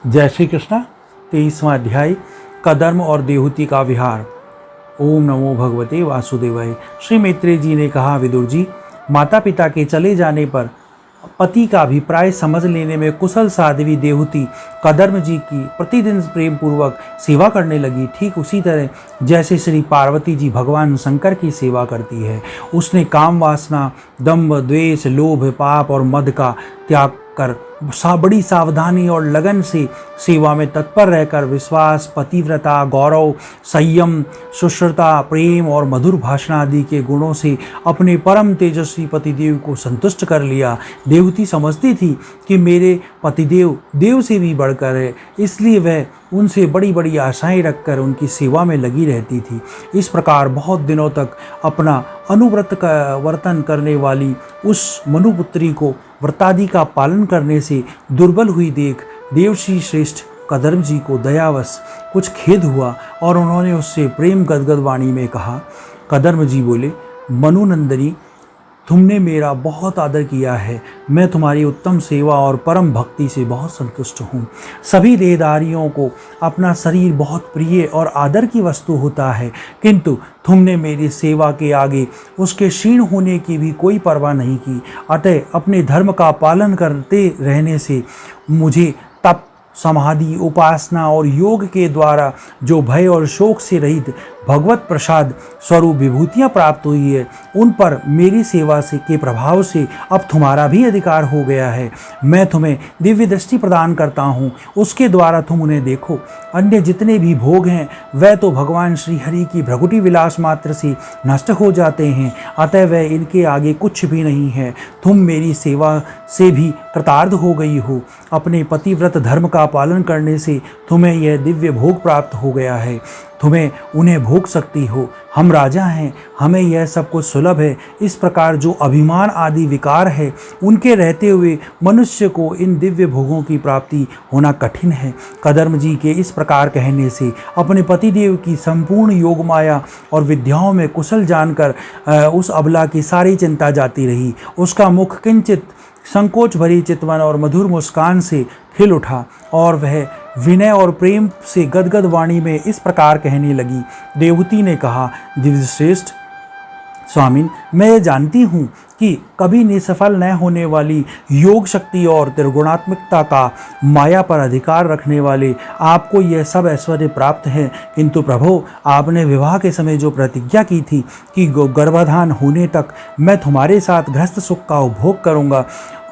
जय श्री कृष्णा। 23वां अध्याय कदर्म और देहूति का विहार। ओम नमो भगवते वासुदेवाय। श्री मैत्रेय जी ने कहा, विदुर जी, माता पिता के चले जाने पर पति का अभिप्राय समझ लेने में कुशल साध्वी देहूति कदर्म जी की प्रतिदिन प्रेम पूर्वक सेवा करने लगी। ठीक उसी तरह जैसे श्री पार्वती जी भगवान शंकर की सेवा करती है। उसने काम वासना, दंभ, द्वेष, लोभ, पाप और मद का त्याग कर बड़ी सावधानी और लगन से सेवा में तत्पर रहकर विश्वास, पतिव्रता, गौरव, संयम, सुश्रुता, प्रेम और मधुर भाषण आदि के गुणों से अपने परम तेजस्वी पतिदेव को संतुष्ट कर लिया। देवती समझती थी कि मेरे पतिदेव देव से भी बढ़कर है, इसलिए वह उनसे बड़ी बड़ी आशाएं रखकर उनकी सेवा में लगी रहती थी। इस प्रकार बहुत दिनों तक अपना अनुव्रत का वर्तन करने वाली उस मनुपुत्री को व्रतादि का पालन करने से दुर्बल हुई देख देवश्री श्रेष्ठ कदर्म जी को दयावश कुछ खेद हुआ और उन्होंने उससे प्रेम गदगद वाणी में कहा। कदर्म जी बोले, मनुनंदनी, तुमने मेरा बहुत आदर किया है। मैं तुम्हारी उत्तम सेवा और परम भक्ति से बहुत संतुष्ट हूँ। सभी देहधारियों को अपना शरीर बहुत प्रिय और आदर की वस्तु होता है, किंतु तुमने मेरी सेवा के आगे उसके क्षीण होने की भी कोई परवाह नहीं की। अतः अपने धर्म का पालन करते रहने से मुझे तप, समाधि, उपासना और योग के द्वारा जो भय और शोक से रहित भगवत प्रसाद स्वरूप विभूतियाँ प्राप्त हुई है, उन पर मेरी सेवा से के प्रभाव से अब तुम्हारा भी अधिकार हो गया है। मैं तुम्हें दिव्य दृष्टि प्रदान करता हूँ, उसके द्वारा तुम उन्हें देखो। अन्य जितने भी भोग हैं वह तो भगवान श्री हरि की भ्रगुटी विलास मात्र से नष्ट हो जाते हैं, अतः वह इनके आगे कुछ भी नहीं है। तुम मेरी सेवा से भी कृतार्थ हो गई हो। अपने पतिव्रत धर्म का पालन करने से तुम्हें यह दिव्य भोग प्राप्त हो गया है। तुम्हें उन्हें भोग सकती हो। हम राजा हैं, हमें यह सब कुछ सुलभ है। इस प्रकार जो अभिमान आदि विकार है, उनके रहते हुए मनुष्य को इन दिव्य भोगों की प्राप्ति होना कठिन है। कदर्म जी के इस प्रकार कहने से अपने पतिदेव की संपूर्ण योग माया और विद्याओं में कुशल जानकर उस अबला की सारी चिंता जाती रही। उसका मुख किंचित संकोच भरी चितवन और मधुर मुस्कान से खिल उठा और वह विनय और प्रेम से गदगद वाणी में इस प्रकार कहने लगी। देवहूति ने कहा, दिव्यश्रेष्ठ स्वामिन, मैं ये जानती हूँ कि कभी निसफल न होने वाली योग शक्ति और त्रिगुणात्मकता का माया पर अधिकार रखने वाले आपको यह सब ऐश्वर्य प्राप्त है, किंतु प्रभु, आपने विवाह के समय जो प्रतिज्ञा की थी कि गर्भाधान होने तक मैं तुम्हारे साथ गृहस्थ सुख का उपभोग करूँगा,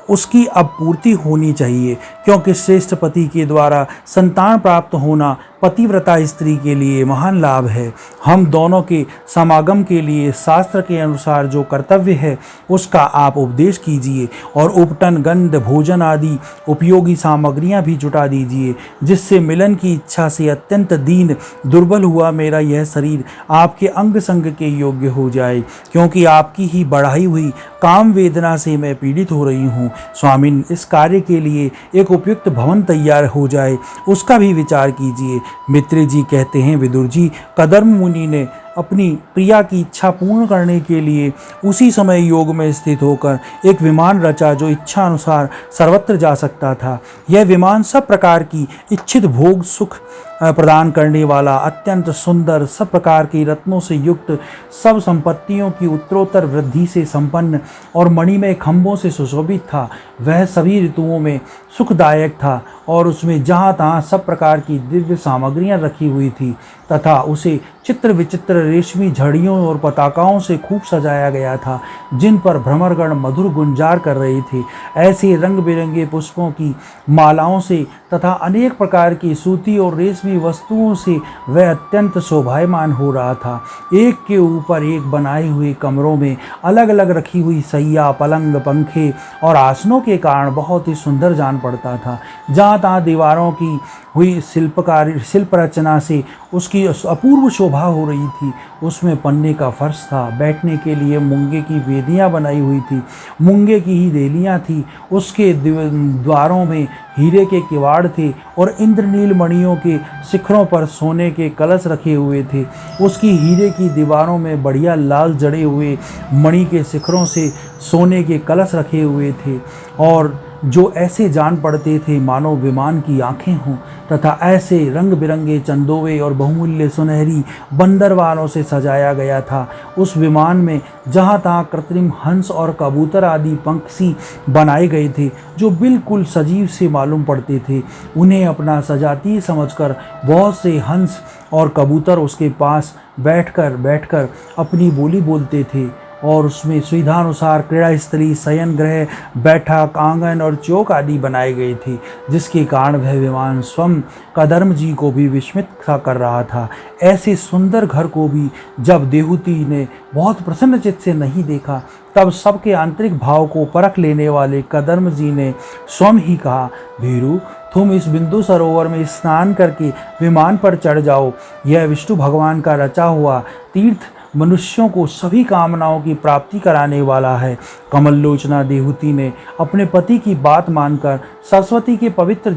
उसकी अब पूर्ति होनी चाहिए, क्योंकि श्रेष्ठ पति के द्वारा संतान प्राप्त होना पतिव्रता स्त्री के लिए महान लाभ है। हम दोनों के समागम के लिए शास्त्र के अनुसार जो कर्तव्य है उसका आप उपदेश कीजिए और उपटन, गंध, भोजन आदि उपयोगी सामग्रियां भी जुटा दीजिए, जिससे मिलन की इच्छा से अत्यंत दीन दुर्बल हुआ मेरा यह शरीर आपके अंग संग के योग्य हो जाए, क्योंकि आपकी ही बढ़ाई हुई काम वेदना से मैं पीड़ित हो रही हूँ। स्वामिन, इस कार्य के लिए एक उपयुक्त भवन तैयार हो जाए, उसका भी विचार कीजिए। मैत्रेय जी कहते हैं, विदुर जी, कदर्म मुनि ने अपनी प्रिया की इच्छा पूर्ण करने के लिए उसी समय योग में स्थित होकर एक विमान रचा जो इच्छा अनुसार सर्वत्र जा सकता था। यह विमान सब प्रकार की इच्छित भोग सुख प्रदान करने वाला, अत्यंत सुंदर, सब प्रकार की रत्नों से युक्त, सब संपत्तियों की उत्तरोत्तर वृद्धि से संपन्न और मणिमय खंभों से सुशोभित था। वह सभी ऋतुओं में सुखदायक था और उसमें जहाँ तहाँ सब प्रकार की दिव्य सामग्रियाँ रखी हुई थी तथा उसे चित्र विचित्र रेशमी झड़ियों और पताकाओं से खूब सजाया गया था, जिन पर भ्रमरगण मधुर गुंजार कर रहे थे। ऐसे रंग बिरंगे पुष्पों की मालाओं से तथा अनेक प्रकार की सूती और रेशमी वस्तुओं से वह अत्यंत शोभायमान हो रहा था। एक के ऊपर एक बनाए हुए कमरों में अलग अलग रखी हुई सैया, पलंग, पंखे और आसनों के कारण बहुत ही सुंदर जान पड़ता था। जहाँ तहाँ दीवारों की हुई शिल्प रचना से उसकी अपूर्व शोभा हो रही थी। उसमें पन्ने का फर्श था, बैठने के लिए मूंगे की वेदियां बनाई हुई थी, मूंगे की ही देलियां थी। उसके द्वारों में हीरे के किवाड़ थे और इंद्रनील मणियों के शिखरों पर सोने के कलश रखे हुए थे। उसकी हीरे की दीवारों में बढ़िया लाल जड़े हुए मणि के शिखरों से सोने के कलश रखे हुए थे और जो ऐसे जान पड़ते थे मानो विमान की आंखें हों, तथा ऐसे रंग बिरंगे चंदोवे और बहुमूल्य सुनहरी बंदरवालों से सजाया गया था। उस विमान में जहाँ तहाँ कृत्रिम हंस और कबूतर आदि पंक्षी बनाए गए थे, जो बिल्कुल सजीव से मालूम पड़ते थे। उन्हें अपना सजातीय समझकर बहुत से हंस और कबूतर उसके पास बैठकर अपनी बोली बोलते थे, और उसमें सुविधानुसार क्रीड़ा स्थली, शयन गृह, बैठक, आंगन और चौक आदि बनाए गए थे, जिसके कारण वह विमान स्वयं कदर्म जी को भी विस्मित सा कर रहा था। ऐसे सुंदर घर को भी जब देहूती ने बहुत प्रसन्न चित्त से नहीं देखा, तब सबके आंतरिक भाव को परख लेने वाले कदर्म जी ने स्वयं ही कहा, भीरू, तुम इस बिंदु सरोवर में स्नान करके विमान पर चढ़ जाओ। यह विष्णु भगवान का रचा हुआ तीर्थ मनुष्यों को सभी कामनाओं की प्राप्ति कराने वाला है। कमल लोचना देहूती ने अपने पति की बात मानकर सरस्वती के पवित्र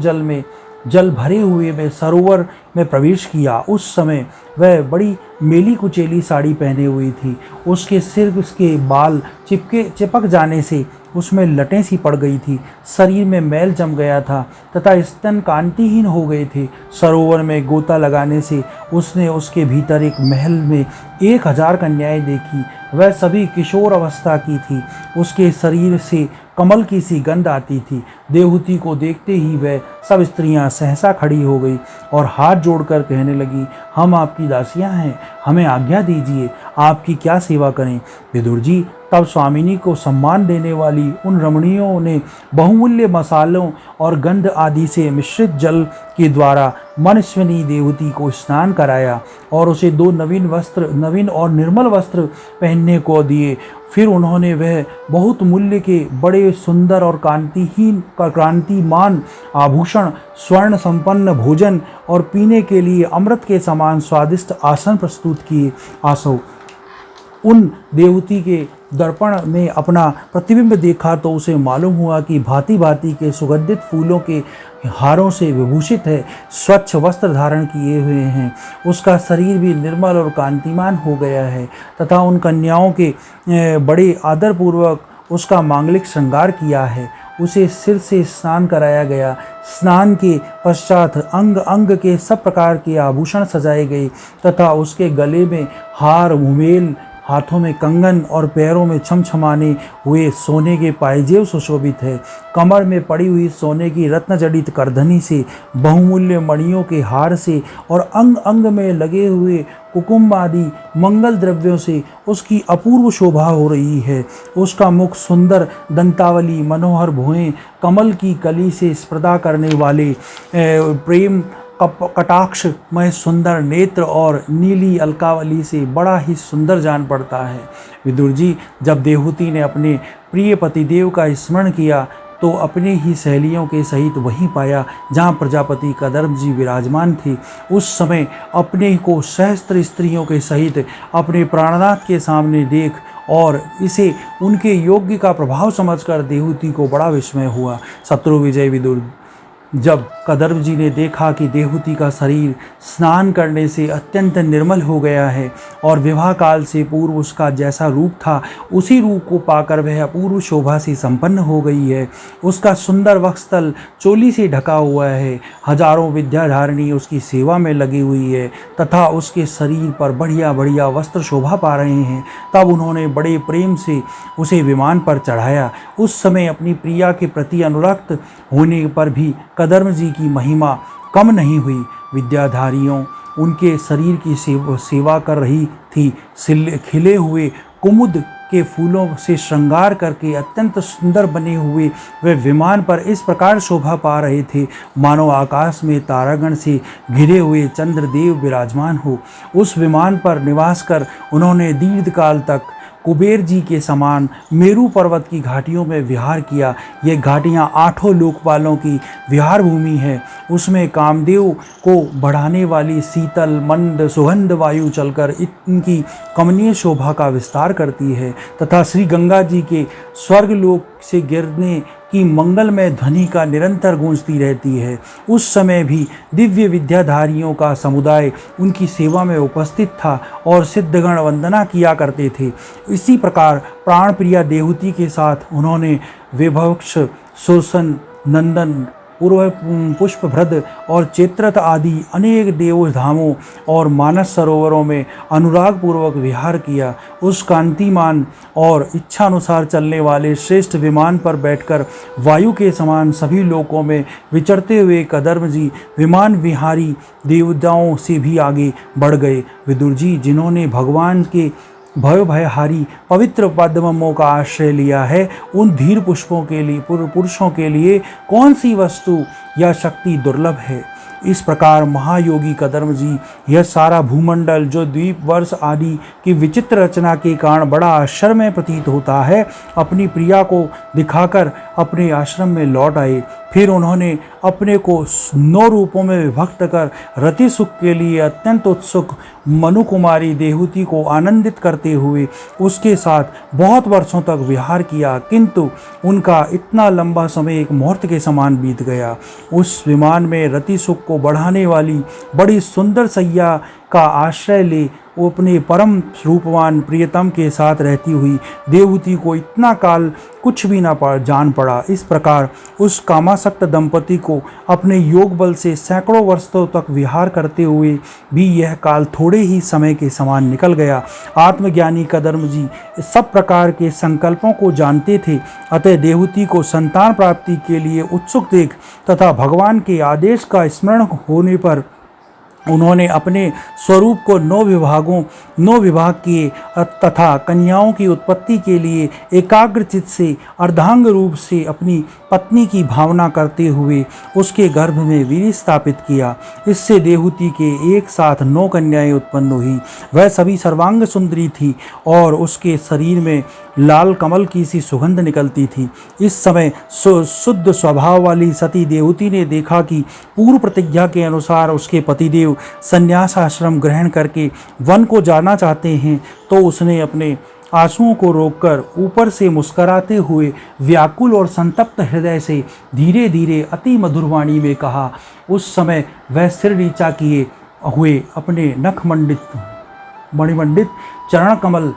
जल भरे हुए में सरोवर में प्रवेश किया। उस समय वह बड़ी मेली कुचेली साड़ी पहने हुई थी। उसके सिर के बाल चिपक जाने से उसमें लटें सी पड़ गई थी। शरीर में मैल जम गया था तथा स्तन कांतिहीन हो गए थे। सरोवर में गोता लगाने से उसने उसके भीतर एक महल में 1000 कन्याएं देखी। वह सभी किशोर अवस्था की थी। उसके शरीर से कमल की सी गंध आती थी। देवहूति को देखते ही वह सब स्त्रियां सहसा खड़ी हो गई और हाथ जोड़कर कहने लगी, हम आपकी दासियां हैं, हमें आज्ञा दीजिए, आपकी क्या सेवा करें। विदुर जी, तब स्वामिनी को सम्मान देने वाली उन रमणियों ने बहुमूल्य मसालों और गंध आदि से मिश्रित जल के द्वारा मनस्विनी देवहूति को स्नान कराया और उसे 2 नवीन और निर्मल वस्त्र पहनने को दिए। फिर उन्होंने वह बहुत मूल्य के बड़े सुंदर और कांतिमान आभूषण, स्वर्ण संपन्न भोजन और पीने के लिए अमृत के समान स्वादिष्ट आसन प्रस्तुत किए। आसो उन देवहूति के दर्पण में अपना प्रतिबिंब देखा तो उसे मालूम हुआ कि भांति भांति के सुगंधित फूलों के हारों से विभूषित है, स्वच्छ वस्त्र धारण किए हुए हैं। उसका शरीर भी निर्मल और कांतिमान हो गया है तथा उन कन्याओं के बड़े आदरपूर्वक उसका मांगलिक श्रृंगार किया है। उसे सिर से स्नान कराया गया। स्नान के पश्चात अंग अंग के सब प्रकार के आभूषण सजाए गए तथा उसके गले में हार, मुमेल, हाथों में कंगन और पैरों में छमछमाने हुए सोने के पायजेब सुशोभित है। कमर में पड़ी हुई सोने की रत्नजड़ित करधनी से, बहुमूल्य मणियों के हार से और अंग अंग में लगे हुए कुकुम आदि मंगल द्रव्यों से उसकी अपूर्व शोभा हो रही है। उसका मुख सुंदर दंतावली, मनोहर भुएं, कमल की कली से स्पर्धा करने वाले प्रेम कटाक्ष में सुंदर नेत्र और नीली अलकावली से बड़ा ही सुंदर जान पड़ता है। विदुर जी, जब देवहूति ने अपने प्रिय पतिदेव का स्मरण किया तो अपने ही सहेलियों के सहित वहीं पाया जहाँ प्रजापति कदर्म जी विराजमान थे। उस समय अपने को सहस्त्र स्त्रियों के सहित अपने प्राणनाथ के सामने देख और इसे उनके योग्य का प्रभाव समझकर देवहूति को बड़ा विस्मय हुआ। शत्रु विजय विदुर, जब कदर्म जी ने देखा कि देवहूति का शरीर स्नान करने से अत्यंत निर्मल हो गया है और विवाह काल से पूर्व उसका जैसा रूप था उसी रूप को पाकर वह अपूर्व शोभा से संपन्न हो गई है। उसका सुंदर वक्षस्थल चोली से ढका हुआ है। हजारों विद्याधारिणी उसकी सेवा में लगी हुई है तथा उसके शरीर पर बढ़िया बढ़िया वस्त्र शोभा पा रहे हैं। तब उन्होंने बड़े प्रेम से उसे विमान पर चढ़ाया। उस समय अपनी प्रिया के प्रति अनुरक्त होने पर भी कदर्म जी की महिमा कम नहीं हुई। विद्याधारियों उनके शरीर की सेवा कर रही थी। खिले हुए कुमुद के फूलों से श्रृंगार करके अत्यंत सुंदर बने हुए वे विमान पर इस प्रकार शोभा पा रहे थे मानो आकाश में तारागण से घिरे हुए चंद्रदेव विराजमान हो। उस विमान पर निवास कर उन्होंने दीर्घकाल तक कुबेर जी के समान मेरू पर्वत की घाटियों में विहार किया। ये घाटियाँ 8 लोकपालों की विहार भूमि है। उसमें कामदेव को बढ़ाने वाली शीतल मंद सुगंध वायु चलकर इनकी कमनीय शोभा का विस्तार करती है तथा श्री गंगा जी के स्वर्गलोक से गिरने की मंगलमय ध्वनि का निरंतर गूंजती रहती है। उस समय भी दिव्य विद्याधारियों का समुदाय उनकी सेवा में उपस्थित था और सिद्धगण वंदना किया करते थे। इसी प्रकार प्राण प्रिया देवहूति के साथ उन्होंने विभक्ष सुरसन, नंदन, पूर्व पुष्पभ्रद और चैत्रत आदि अनेक देव धामों और मानस सरोवरों में अनुराग पूर्वक विहार किया। उस कांतिमान और इच्छानुसार चलने वाले श्रेष्ठ विमान पर बैठकर वायु के समान सभी लोकों में विचरते हुए कदर्म जी विमान विहारी देवताओं से भी आगे बढ़ गए। विदुर जी, जिन्होंने भगवान के भयहारी पवित्र पद्मों का आश्रय लिया है, उन धीर पुरुषों के लिए कौन सी वस्तु या शक्ति दुर्लभ है। इस प्रकार महायोगी कदर्म जी यह सारा भूमंडल जो द्वीप वर्ष आदि की विचित्र रचना के कारण बड़ा आश्चर्यमय प्रतीत होता है, अपनी प्रिया को दिखाकर अपने आश्रम में लौट आए। फिर उन्होंने अपने को 9 रूपों में विभक्त कर रति सुख के लिए अत्यंत उत्सुक मनु कुमारी देहूति को आनंदित करते हुए उसके साथ बहुत वर्षों तक विहार किया, किंतु उनका इतना लंबा समय एक मुहूर्त के समान बीत गया। उस विमान में रति सुख को बढ़ाने वाली बड़ी सुंदर सैया का आश्रय ले वो अपने परम रूपवान प्रियतम के साथ रहती हुई देवहूति को इतना काल कुछ भी ना जान पड़ा। इस प्रकार उस कामासक्त दंपति को अपने योग बल से सैकड़ों वर्षों तक विहार करते हुए भी यह काल थोड़े ही समय के समान निकल गया। आत्मज्ञानी कदर्म जी सब प्रकार के संकल्पों को जानते थे, अतः देवहूति को संतान प्राप्ति के लिए उत्सुक देख तथा भगवान के आदेश का स्मरण होने पर उन्होंने अपने स्वरूप को 9 विभाग किए तथा कन्याओं की उत्पत्ति के लिए एकाग्रचित से अर्धांग रूप से अपनी पत्नी की भावना करते हुए उसके गर्भ में वीर्य स्थापित किया। इससे देवहूति के एक साथ 9 कन्याएं उत्पन्न हुई। वह सभी सर्वांग सुंदरी थी और उसके शरीर में लाल कमल की सी सुगंध निकलती थी। इस समय शुद्ध स्वभाव वाली सती देवहूति ने देखा कि पूर्व प्रतिज्ञा के अनुसार उसके पतिदेव संन्यास आश्रम ग्रहण करके वन को जाना चाहते हैं, तो उसने अपने आंसुओं को रोककर ऊपर से मुस्कुराते हुए व्याकुल और संतप्त हृदय से धीरे धीरे अति मधुर वाणी में कहा। उस समय वह सिर नीचा किए हुए अपने नख मणिमंडित चरण कमल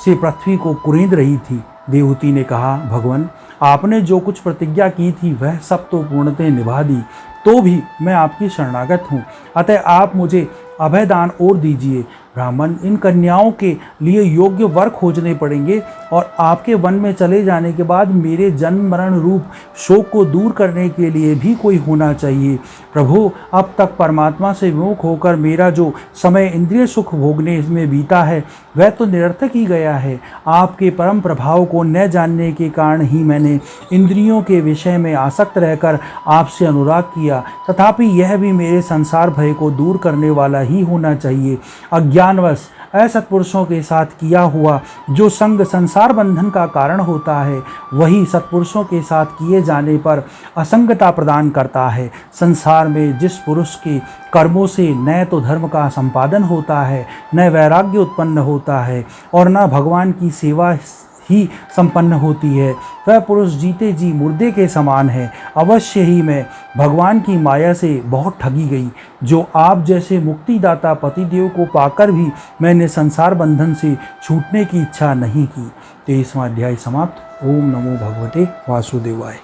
से पृथ्वी को कुरेद रही थी। देवहूति ने कहा, भगवान, आपने जो कुछ प्रतिज्ञा की थी वह सब तो पूर्णतः निभा दी, तो भी मैं आपकी शरणागत हूँ, अतः आप मुझे अभयदान और दीजिए। ब्राह्मण, इन कन्याओं के लिए योग्य वर खोजने पड़ेंगे और आपके वन में चले जाने के बाद मेरे जन्म मरण रूप शोक को दूर करने के लिए भी कोई होना चाहिए। प्रभु, अब तक परमात्मा से विमुख होकर मेरा जो समय इंद्रिय सुख भोगने में बीता है वह तो निरर्थक ही गया है। आपके परम प्रभाव को न जानने के कारण ही मैंने इंद्रियों के विषय में आसक्त रहकर आपसे अनुराग किया, तथापि यह भी मेरे संसार भय को दूर करने वाला ही होना चाहिए। अज्ञानवश असत्पुरुषों के साथ किया हुआ जो संग संसार बंधन का कारण होता है, वही सत्पुरुषों के साथ किए जाने पर असंगता प्रदान करता है। संसार में जिस पुरुष के कर्मों से न तो धर्म का संपादन होता है, न वैराग्य उत्पन्न होता है और न भगवान की सेवा ही संपन्न होती है, वह पुरुष जीते जी मुर्दे के समान है। अवश्य ही मैं भगवान की माया से बहुत ठगी गई, जो आप जैसे मुक्तिदाता पतिदेव को पाकर भी मैंने संसार बंधन से छूटने की इच्छा नहीं की। 23वां अध्याय समाप्त। ओम नमो भगवते वासुदेवाय।